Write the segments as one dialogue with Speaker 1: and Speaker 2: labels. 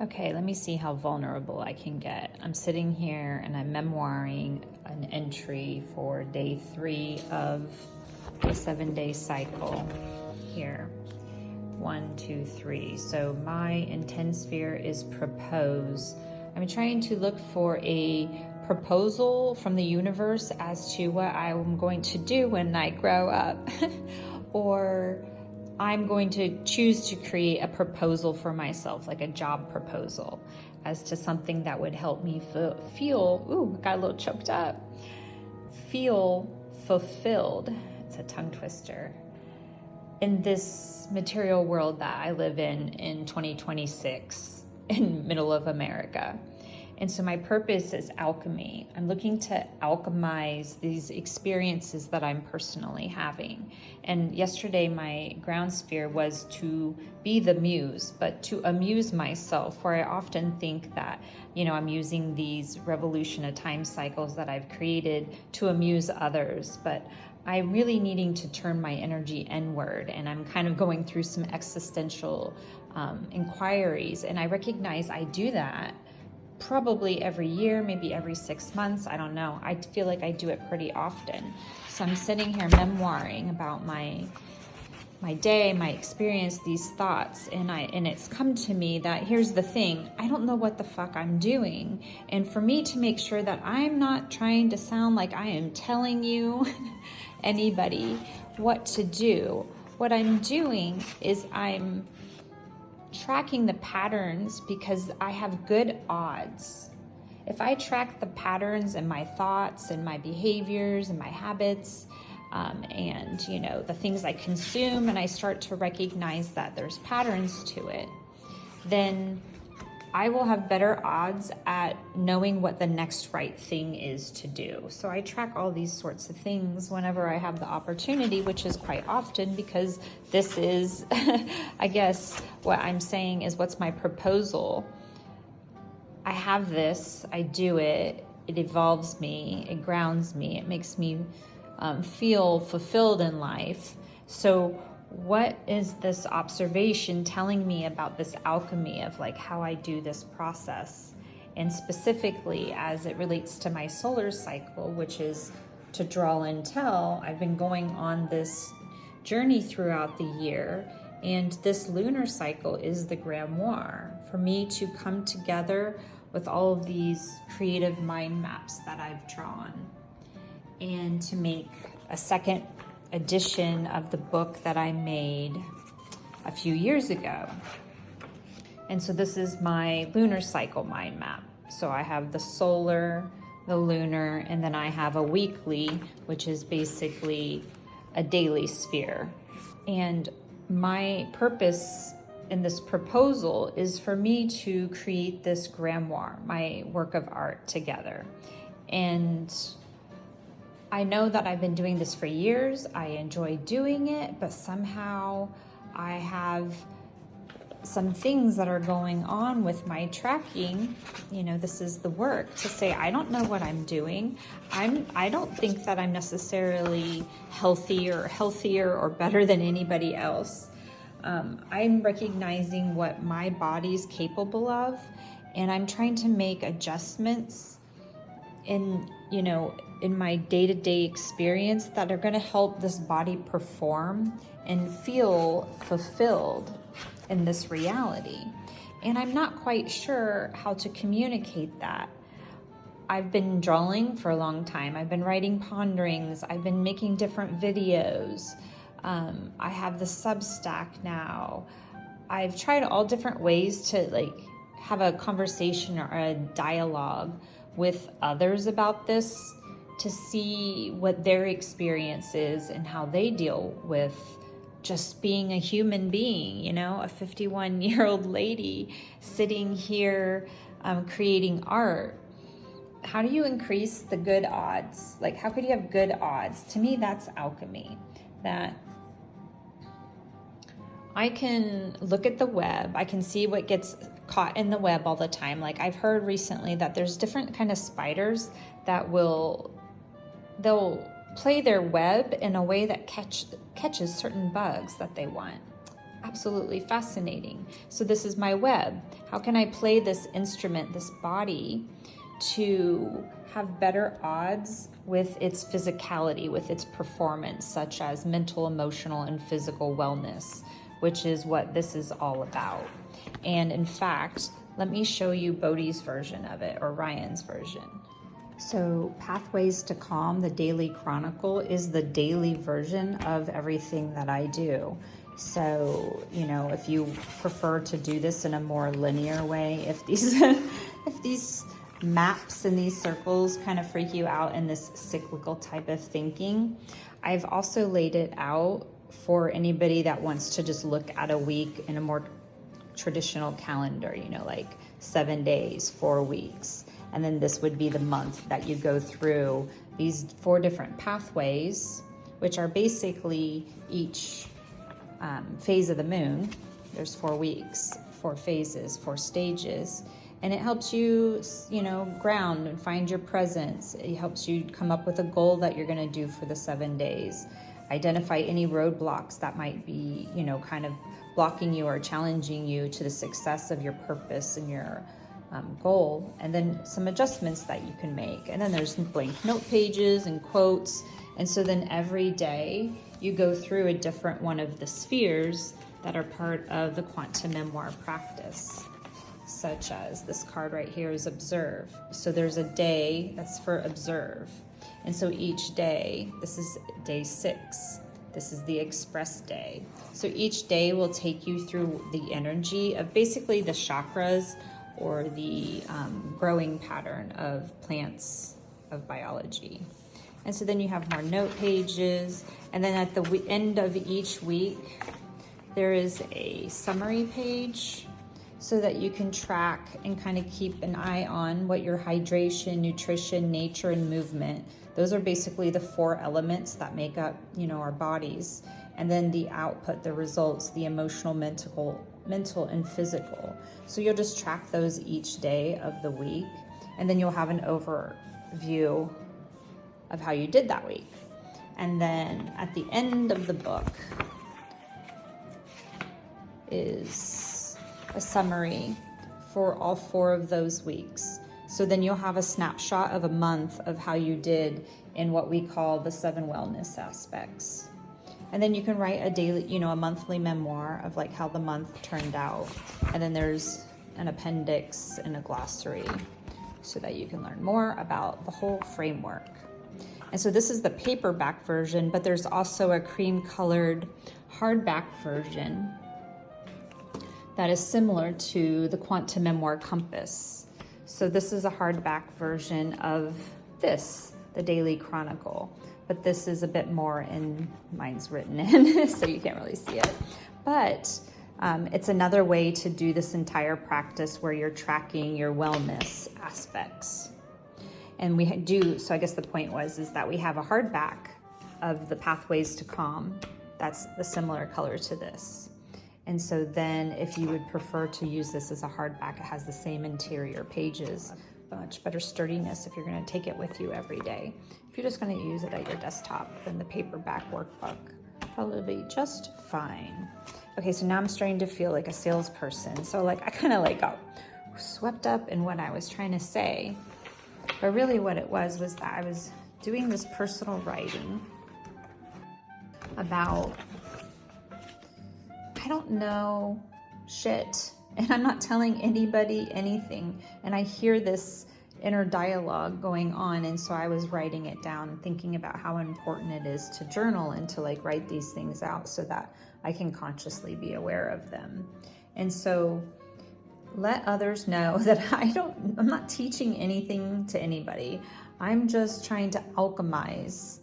Speaker 1: Okay, let me see how vulnerable I can get. I'm sitting here and I'm memoiring an entry for day 3 of the 7-day cycle here. 1, 2, 3. So my intent sphere is propose. I'm trying to look for a proposal from the universe as to what I'm going to do when I grow up. Or I'm going to choose to create a proposal for myself, like a job proposal, as to something that would help me feel, ooh, got a little choked up, feel fulfilled. It's a tongue twister. In this material world that I live in 2026, in middle of America. And so my purpose is alchemy. I'm looking to alchemize these experiences that I'm personally having. And yesterday my ground sphere was to be the muse, but to amuse myself, where I often think that, I'm using these revolution of time cycles that I've created to amuse others, but I'm really needing to turn my energy inward, and I'm kind of going through some existential inquiries, and I recognize I do that probably every year, maybe every 6 months, I don't know. I feel like I do it pretty often. So I'm sitting here memoiring about my day, my experience, these thoughts, and it's come to me that here's the thing, I don't know what the fuck I'm doing. And for me to make sure that I'm not trying to sound like I am telling you anybody what to do, what I'm doing is I'm tracking the patterns because I have good odds. If I track the patterns in my thoughts and my behaviors and my habits, and the things I consume, and I start to recognize that there's patterns to it, then I will have better odds at knowing what the next right thing is to do. So I track all these sorts of things whenever I have the opportunity, which is quite often, because this is, I guess, what I'm saying is, what's my proposal? I have this, I do it, it evolves me, it grounds me, it makes me feel fulfilled in life. So what is this observation telling me about this alchemy of how I do this process? And specifically as it relates to my solar cycle, which is to draw and tell, I've been going on this journey throughout the year, and this lunar cycle is the grimoire for me to come together with all of these creative mind maps that I've drawn, and to make a second edition of the book that I made a few years ago. And so this is my lunar cycle mind map. So I have the solar, the lunar, and then I have a weekly, which is basically a daily sphere. And my purpose in this proposal is for me to create this grimoire, my work of art, together. And I know that I've been doing this for years. I enjoy doing it, but somehow I have some things that are going on with my tracking. This is the work to say, I don't know what I'm doing. I don't think that I'm necessarily healthier or better than anybody else. I'm recognizing what my body's capable of, and I'm trying to make adjustments in my day-to-day experience that are going to help this body perform and feel fulfilled in this reality. And I'm not quite sure how to communicate that. I've been drawing for a long time. I've been writing ponderings. I've been making different videos. I have the Substack now. I've tried all different ways to have a conversation or a dialogue with others about this, to see what their experience is and how they deal with just being a human being, a 51-year-old lady sitting here creating art. How do you increase the good odds? How could you have good odds? To me, that's alchemy. That I can look at the web, I can see what gets caught in the web all the time. I've heard recently that there's different kind of spiders that they'll play their web in a way that catches certain bugs that they want. absolutely fascinating. So this is my web. How can I play this instrument, this body, to have better odds with its physicality, with its performance, such as mental, emotional, and physical wellness, which is what this is all about. And in fact, let me show you Bodhi's version of it, or Ryan's version. So Pathways to Calm, the Daily Chronicle, is the daily version of everything that I do. So, you know, if you prefer to do this in a more linear way, if these if these maps and these circles kind of freak you out in this cyclical type of thinking, I've also laid it out for anybody that wants to just look at a week in a more traditional calendar, you know, like 7 days, 4 weeks. And then this would be the month that you go through these 4 different pathways, which are basically each phase of the moon. There's 4 weeks, 4 phases, 4 stages. And it helps you, you know, ground and find your presence. It helps you come up with a goal that you're going to do for the 7 days. Identify any roadblocks that might be, you know, kind of blocking you or challenging you to the success of your purpose and your goal. And then some adjustments that you can make. And then there's blank note pages and quotes. And so then every day you go through a different one of the spheres that are part of the quantum memoir practice. Such as this card right here is observe. So there's a day that's for observe. And so each day, this is day 6. This is the express day. So each day will take you through the energy of basically the chakras or the growing pattern of plants of biology. And so then you have more note pages. And then at the end of each week, there is a summary page, so that you can track and kind of keep an eye on what your hydration, nutrition, nature, and movement. Those are basically the 4 elements that make up, you know, our bodies. And then the output, the results, the emotional, mental, and physical. So you'll just track those each day of the week. And then you'll have an overview of how you did that week. And then at the end of the book is a summary for all 4 of those weeks. So then you'll have a snapshot of a month of how you did in what we call the 7 wellness aspects. And then you can write a daily, you know, a monthly memoir of like how the month turned out. And then there's an appendix and a glossary so that you can learn more about the whole framework. And so this is the paperback version, but there's also a cream colored hardback version that is similar to the Quantum Memoir Compass. So this is a hardback version of this, the Daily Chronicle, but this is a bit more in, mine's written in, so you can't really see it. But it's another way to do this entire practice where you're tracking your wellness aspects. And we do, so I guess the point is that we have a hardback of the Pathways to Calm. That's the similar color to this. And so then if you would prefer to use this as a hardback, it has the same interior pages, much better sturdiness if you're going to take it with you every day. If you're just going to use it at your desktop, then the paperback workbook probably be just fine. Okay, so now I'm starting to feel like a salesperson. So like I kind of like got swept up in what I was trying to say. But really what it was that I was doing this personal writing about, I don't know shit, and I'm not telling anybody anything. And I hear this inner dialogue going on, and so I was writing it down, thinking about how important it is to journal and to like write these things out so that I can consciously be aware of them. And so let others know that I'm not teaching anything to anybody. I'm just trying to alchemize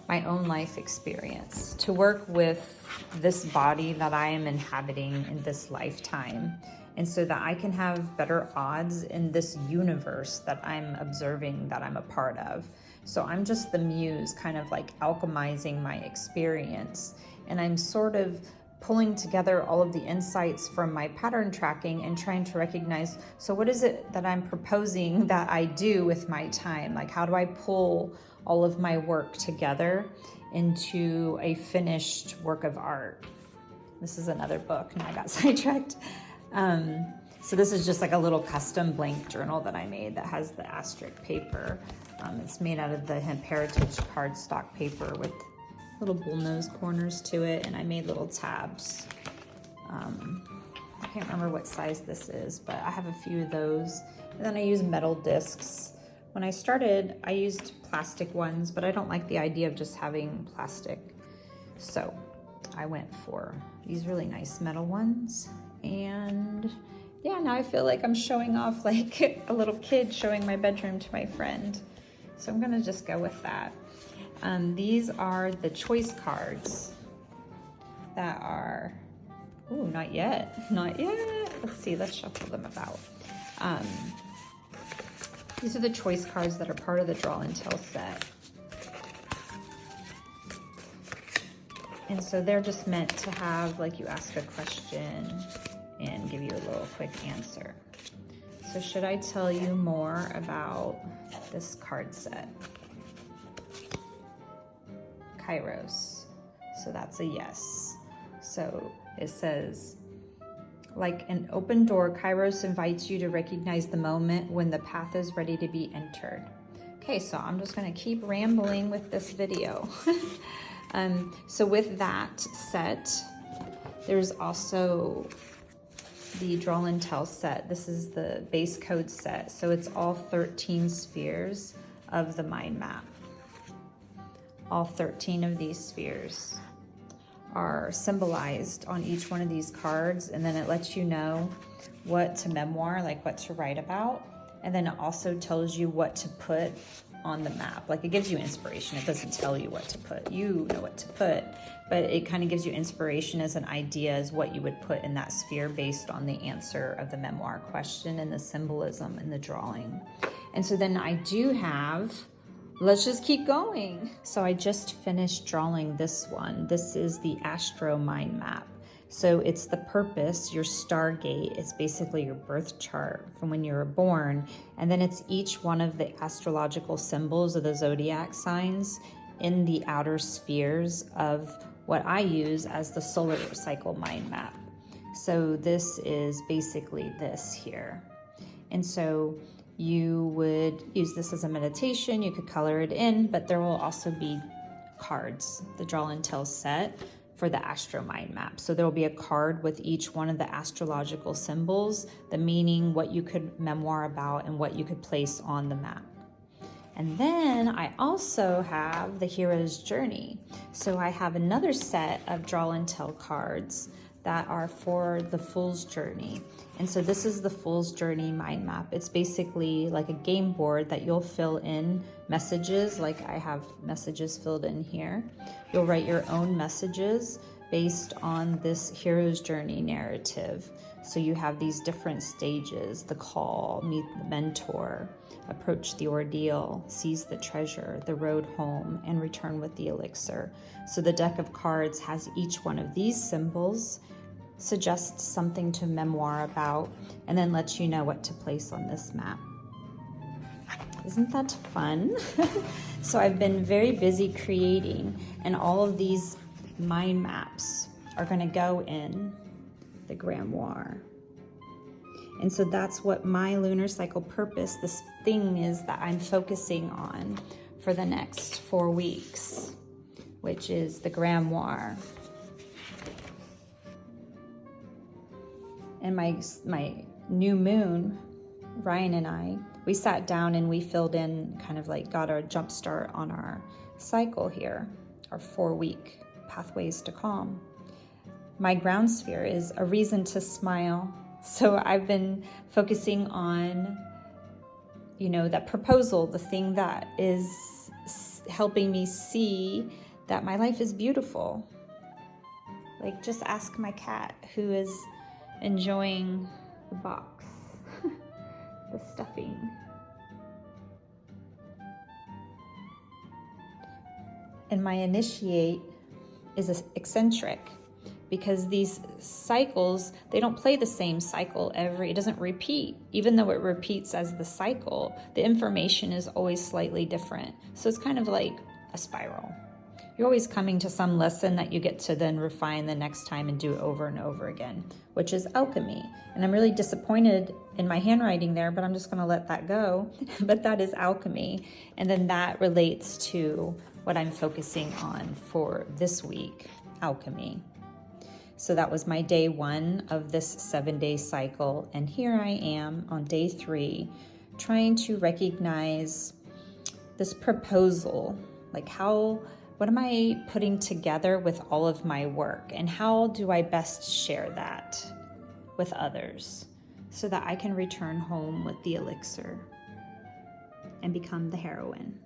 Speaker 1: my own life experience to work with this body that I am inhabiting in this lifetime. And so that I can have better odds in this universe that I'm observing, that I'm a part of. So I'm just the muse, kind of like alchemizing my experience. And I'm sort of pulling together all of the insights from my pattern tracking and trying to recognize, so what is it that I'm proposing that I do with my time? Like, how do I pull all of my work together into a finished work of art this is another book, and I got sidetracked. So this is just like a little custom blank journal that I made that has the asterisk paper. It's made out of the Heritage cardstock paper with little bullnose corners to it, and I made little tabs. I can't remember what size this is, but I have a few of those. And then I use metal discs. When I started, I used plastic ones, but I don't like the idea of just having plastic. So I went for these really nice metal ones. And yeah, now I feel like I'm showing off like a little kid showing my bedroom to my friend. So I'm gonna just go with that. These are the choice cards that are, ooh, not yet, not yet. Let's see, let's shuffle them about. These are the choice cards that are part of the Draw and Tell set. And so they're just meant to have, like, you ask a question and give you a little quick answer. So should I tell you more about this card set? Kairos. So that's a yes. So it says, like an open door, Kairos invites you to recognize the moment when the path is ready to be entered. Okay, so I'm just gonna keep rambling with this video. So with that set, there's also the Draw and Tell set. This is the base code set. So it's all 13 spheres of the mind map. All 13 of these spheres are symbolized on each one of these cards, and then it lets you know what to memoir, like what to write about, and then it also tells you what to put on the map. Like, it gives you inspiration. It doesn't tell you what to put. You know what to put, but it kind of gives you inspiration as an idea as what you would put in that sphere based on the answer of the memoir question and the symbolism in the drawing. And so then I do have, let's just keep going. So I just finished drawing this one. This is the Astro Mind Map. So it's the purpose, your Stargate. It's basically your birth chart from when you were born. And then it's each one of the astrological symbols of the zodiac signs in the outer spheres of what I use as the solar cycle mind map. So this is basically this here. And so you would use this as a meditation, you could color it in, but there will also be cards, the Draw and Tell set for the Astro Mind Map. So there will be a card with each one of the astrological symbols, the meaning, what you could memoir about, and what you could place on the map. And then I also have the Hero's Journey. So I have another set of Draw and Tell cards that are for the Fool's Journey. And so this is the Fool's Journey mind map. It's basically like a game board that you'll fill in messages, like I have messages filled in here. You'll write your own messages based on this Hero's Journey narrative. So you have these different stages: the call, meet the mentor, approach the ordeal, seize the treasure, the road home, and return with the elixir. So the deck of cards has each one of these symbols, suggests something to memoir about, and then lets you know what to place on this map. Isn't that fun? So I've been very busy creating, and all of these mind maps are going to go in the grimoire. And so that's what my lunar cycle purpose, this thing is that I'm focusing on for the next 4 weeks, which is the grimoire. And my new moon, Ryan and I, we sat down and we filled in, kind of like got our jump start on our cycle here, our 4-week pathways to calm. My ground sphere is a reason to smile. So I've been focusing on, you know, that proposal, the thing that is helping me see that my life is beautiful. Like, just ask my cat, who is enjoying the box, the stuffing. And my initiate is eccentric, because these cycles, they don't play the same cycle it doesn't repeat. Even though it repeats as the cycle, the information is always slightly different. So it's kind of like a spiral. You're always coming to some lesson that you get to then refine the next time and do over and over again, which is alchemy. And I'm really disappointed in my handwriting there, but I'm just going to let that go. But that is alchemy. And then that relates to what I'm focusing on for this week, alchemy. So that was my day 1 of this 7-day cycle. And here I am on day 3, trying to recognize this proposal, like what am I putting together with all of my work, and how do I best share that with others so that I can return home with the elixir and become the heroine.